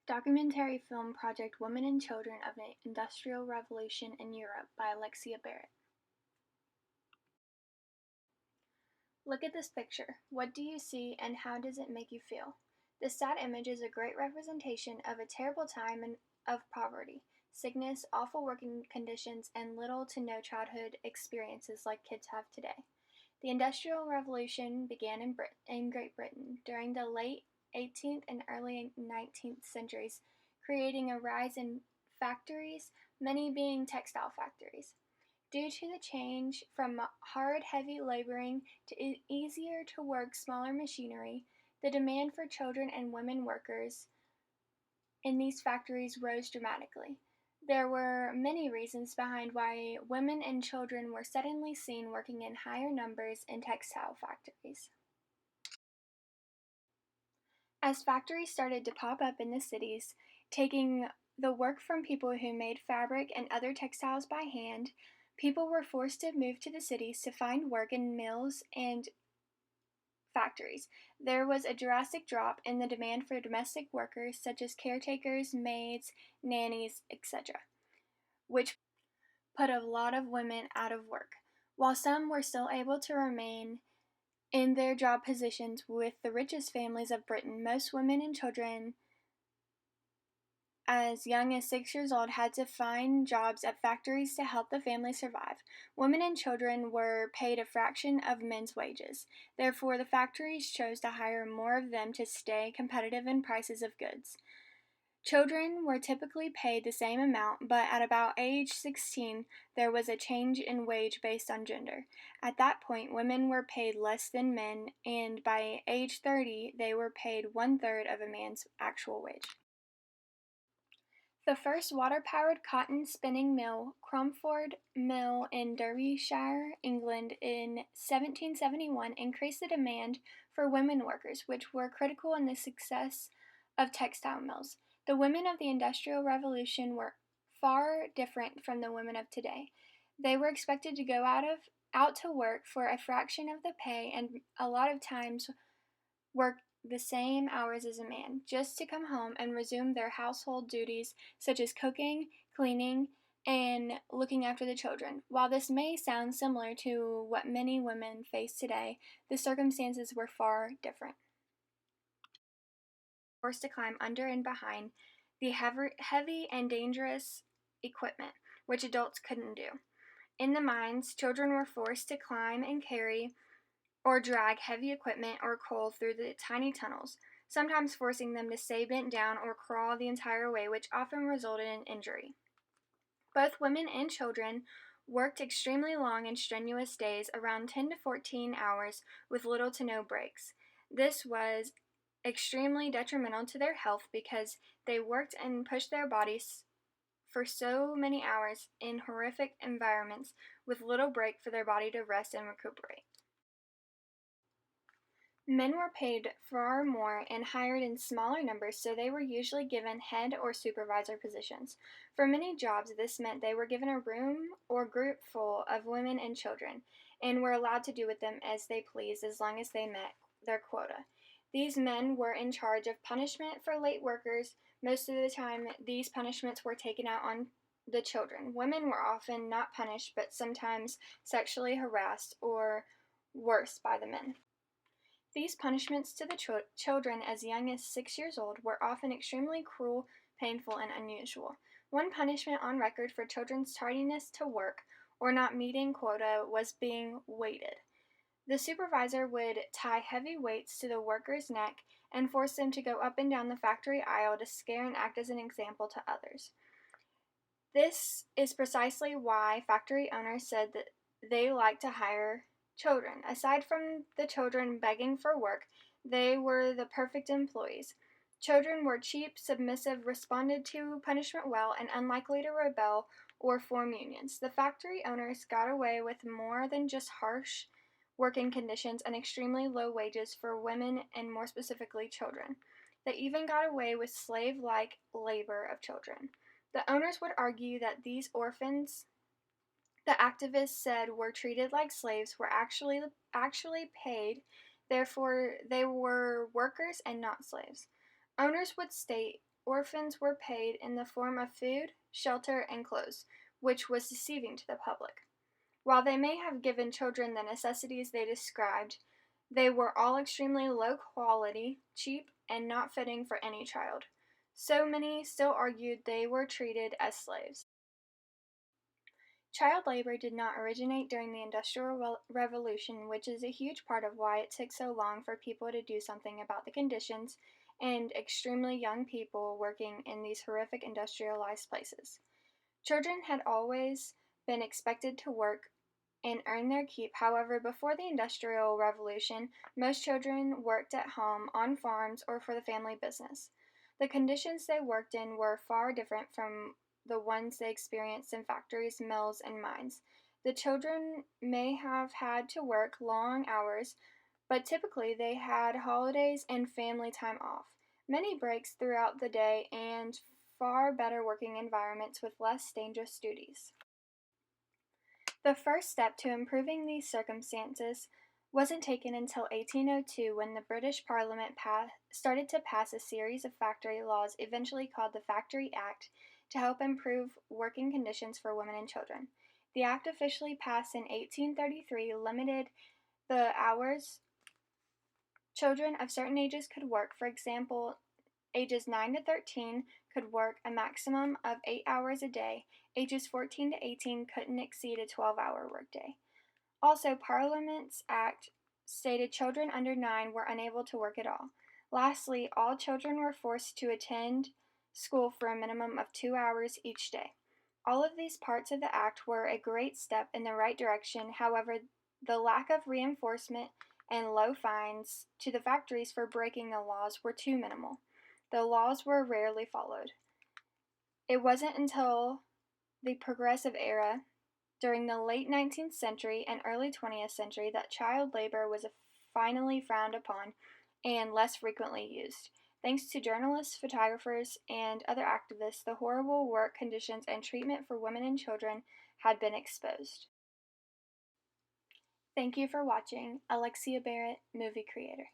Documentary film project Women and Children of the Industrial Revolution in Europe by Alexia Barrett. Look at this picture. What do you see and how does it make you feel? This sad image is a great representation of a terrible time of poverty, sickness, awful working conditions, and little to no childhood experiences like kids have today. The Industrial Revolution began in Great Britain during the late 18th and early 19th centuries, creating a rise in factories, many being textile factories. Due to the change from hard, heavy laboring to easier to work, smaller machinery, the demand for children and women workers in these factories rose dramatically. There were many reasons behind why women and children were suddenly seen working in higher numbers in textile factories. As factories started to pop up in the cities, taking the work from people who made fabric and other textiles by hand, people were forced to move to the cities to find work in mills and factories. There was a drastic drop in the demand for domestic workers such as caretakers, maids, nannies, etc., which put a lot of women out of work. While some were still able to remain in their job positions with the richest families of Britain, most women and children as young as 6 years old had to find jobs at factories to help the family survive. Women and children were paid a fraction of men's wages. Therefore, the factories chose to hire more of them to stay competitive in prices of goods. Children were typically paid the same amount, but at about age 16, there was a change in wage based on gender. At that point, women were paid less than men, and by age 30, they were paid 1/3 of a man's actual wage. The first water-powered cotton spinning mill, Cromford Mill in Derbyshire, England, in 1771 increased the demand for women workers, which were critical in the success of textile mills. The women of the Industrial Revolution were far different from the women of today. They were expected to go out to work for a fraction of the pay and a lot of times work the same hours as a man, just to come home and resume their household duties such as cooking, cleaning, and looking after the children. While this may sound similar to what many women face today, the circumstances were far different. Forced to climb under and behind the heavy and dangerous equipment, which adults couldn't do. In the mines, children were forced to climb and carry or drag heavy equipment or coal through the tiny tunnels, sometimes forcing them to stay bent down or crawl the entire way, which often resulted in injury. Both women and children worked extremely long and strenuous days, around 10 to 14 hours, with little to no breaks. This was extremely detrimental to their health because they worked and pushed their bodies for so many hours in horrific environments with little break for their body to rest and recuperate. Men were paid far more and hired in smaller numbers, so they were usually given head or supervisor positions. For many jobs, this meant they were given a room or group full of women and children, and were allowed to do with them as they pleased as long as they met their quota. These men were in charge of punishment for late workers. Most of the time, these punishments were taken out on the children. Women were often not punished, but sometimes sexually harassed or worse by the men. These punishments to the children as young as 6 years old were often extremely cruel, painful, and unusual. One punishment on record for children's tardiness to work or not meeting quota was being weighted. The supervisor would tie heavy weights to the worker's neck and force them to go up and down the factory aisle to scare and act as an example to others. This is precisely why factory owners said that they like to hire children. Aside from the children begging for work, they were the perfect employees. Children were cheap, submissive, responded to punishment well, and unlikely to rebel or form unions. The factory owners got away with more than just harsh working conditions and extremely low wages for women and more specifically children. They even got away with slave-like labor of children. The owners would argue that these orphans the activists said were treated like slaves were actually paid, therefore they were workers and not slaves. Owners would state orphans were paid in the form of food, shelter, and clothes, which was deceiving to the public. While they may have given children the necessities they described, they were all extremely low quality, cheap, and not fitting for any child. So many still argued they were treated as slaves. Child labor did not originate during the Industrial Revolution, which is a huge part of why it took so long for people to do something about the conditions and extremely young people working in these horrific industrialized places. Children had always been expected to work and earn their keep. However, before the Industrial Revolution, most children worked at home, on farms, or for the family business. The conditions they worked in were far different from the ones they experienced in factories, mills, and mines. The children may have had to work long hours, but typically they had holidays and family time off, many breaks throughout the day, and far better working environments with less dangerous duties. The first step to improving these circumstances wasn't taken until 1802 when the British Parliament started to pass a series of factory laws, eventually called the Factory Act, to help improve working conditions for women and children. The act, officially passed in 1833, limited the hours children of certain ages could work. For example, ages 9 to 13 could work a maximum of 8 hours a day. Ages 14 to 18 couldn't exceed a 12-hour workday. Also, Parliament's Act stated children under 9 were unable to work at all. Lastly, all children were forced to attend school for a minimum of 2 hours each day. All of these parts of the Act were a great step in the right direction. However, the lack of reinforcement and low fines to the factories for breaking the laws were too minimal. The laws were rarely followed. It wasn't until the Progressive Era, during the late 19th century and early 20th century, that child labor was finally frowned upon and less frequently used. Thanks to journalists, photographers, and other activists, the horrible work conditions and treatment for women and children had been exposed. Thank you for watching. Alexia Barrett, movie creator.